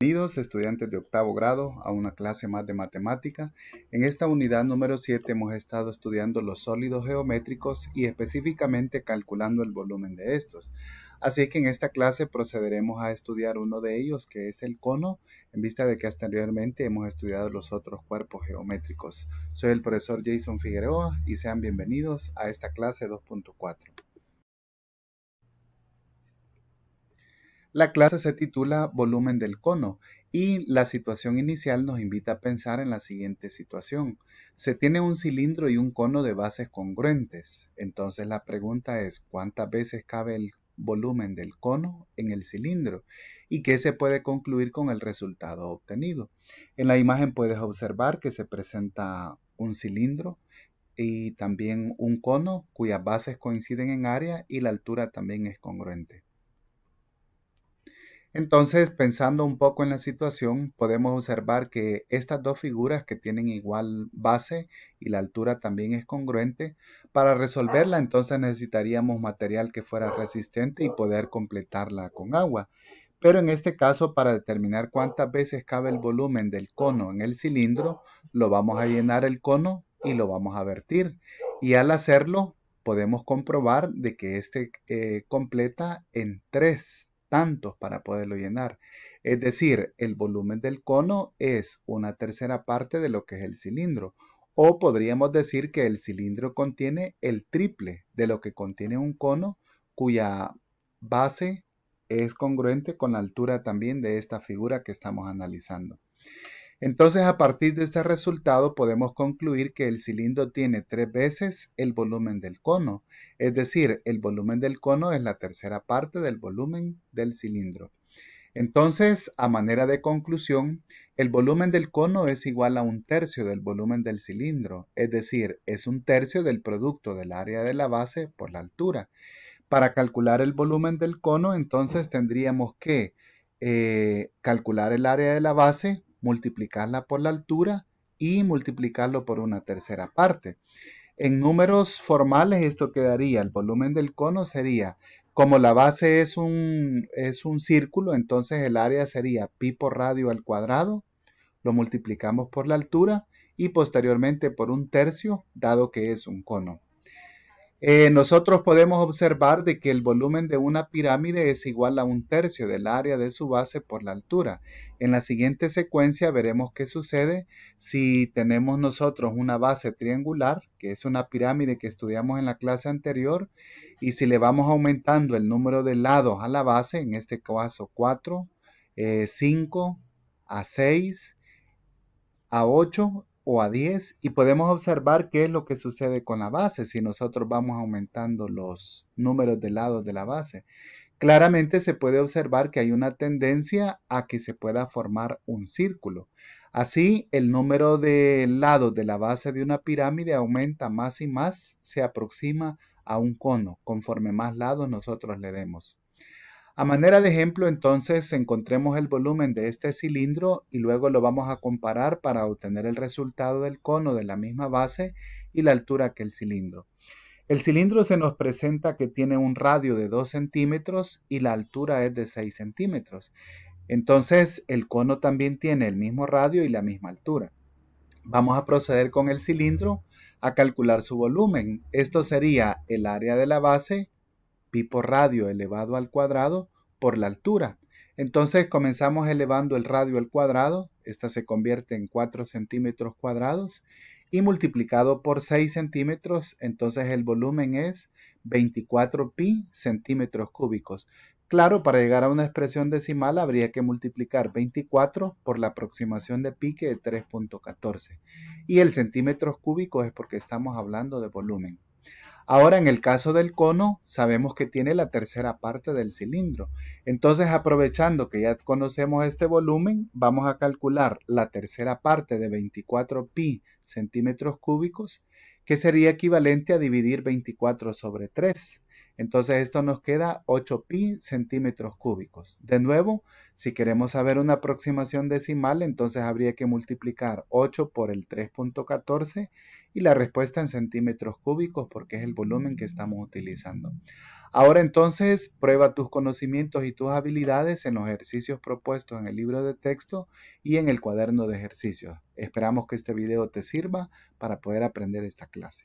Bienvenidos estudiantes de octavo grado a una clase más de matemática. En esta unidad número 7 hemos estado estudiando los sólidos geométricos y específicamente calculando el volumen de estos. Así que en esta clase procederemos a estudiar uno de ellos, que es el cono, en vista de que anteriormente hemos estudiado los otros cuerpos geométricos. Soy el profesor Jason Figueroa y sean bienvenidos a esta clase 2.4. La clase se titula Volumen del cono y la situación inicial nos invita a pensar en la siguiente situación. Se tiene un cilindro y un cono de bases congruentes. Entonces la pregunta es, ¿cuántas veces cabe el volumen del cono en el cilindro? ¿Y qué se puede concluir con el resultado obtenido? En la imagen puedes observar que se presenta un cilindro y también un cono cuyas bases coinciden en área y la altura también es congruente. Entonces, pensando un poco en la situación, podemos observar que estas dos figuras que tienen igual base y la altura también es congruente, para resolverla entonces necesitaríamos material que fuera resistente y poder completarla con agua. Pero en este caso, para determinar cuántas veces cabe el volumen del cono en el cilindro, lo vamos a llenar el cono y lo vamos a vertir. Y al hacerlo, podemos comprobar de que este completa en 3 tantos para poderlo llenar. Es decir, el volumen del cono es una tercera parte de lo que es el cilindro. O podríamos decir que el cilindro contiene el triple de lo que contiene un cono cuya base es congruente con la altura también de esta figura que estamos analizando. Entonces, a partir de este resultado podemos concluir que el cilindro tiene 3 veces el volumen del cono, es decir, el volumen del cono es la tercera parte del volumen del cilindro. Entonces, a manera de conclusión, el volumen del cono es igual a un tercio del volumen del cilindro, es decir, es un tercio del producto del área de la base por la altura. Para calcular el volumen del cono, entonces tendríamos que calcular el área de la base, multiplicarla por la altura y multiplicarlo por una tercera parte. En números formales esto quedaría, el volumen del cono sería, como la base es un círculo, entonces el área sería pi por radio al cuadrado, lo multiplicamos por la altura y posteriormente por un tercio, dado que es un cono. Nosotros podemos observar de que el volumen de una pirámide es igual a un tercio del área de su base por la altura. En la siguiente secuencia veremos qué sucede si tenemos nosotros una base triangular, que es una pirámide que estudiamos en la clase anterior, y si le vamos aumentando el número de lados a la base, en este caso 4, 5, a 6, a 8 o a 10 y podemos observar qué es lo que sucede con la base si nosotros vamos aumentando los números de lados de la base. Claramente se puede observar que hay una tendencia a que se pueda formar un círculo. Así, el número de lados de la base de una pirámide aumenta más y más, se aproxima a un cono, conforme más lados nosotros le demos. A manera de ejemplo, entonces, encontremos el volumen de este cilindro y luego lo vamos a comparar para obtener el resultado del cono de la misma base y la altura que el cilindro. El cilindro se nos presenta que tiene un radio de 2 centímetros y la altura es de 6 centímetros. Entonces, el cono también tiene el mismo radio y la misma altura. Vamos a proceder con el cilindro a calcular su volumen. Esto sería el área de la base pi por radio elevado al cuadrado por la altura. Entonces comenzamos elevando el radio al cuadrado, esta se convierte en 4 centímetros cuadrados y multiplicado por 6 centímetros, entonces el volumen es 24 pi centímetros cúbicos. Claro, para llegar a una expresión decimal habría que multiplicar 24 por la aproximación de pi, que es 3.14. Y el centímetros cúbicos es porque estamos hablando de volumen. Ahora, en el caso del cono, sabemos que tiene la tercera parte del cilindro. Entonces, aprovechando que ya conocemos este volumen, vamos a calcular la tercera parte de 24 pi centímetros cúbicos, que sería equivalente a dividir 24 sobre 3. Entonces, esto nos queda 8 pi centímetros cúbicos. De nuevo, si queremos saber una aproximación decimal, entonces habría que multiplicar 8 por el 3.14 y la respuesta en centímetros cúbicos porque es el volumen que estamos utilizando. Ahora entonces prueba tus conocimientos y tus habilidades en los ejercicios propuestos en el libro de texto y en el cuaderno de ejercicios. Esperamos que este video te sirva para poder aprender esta clase.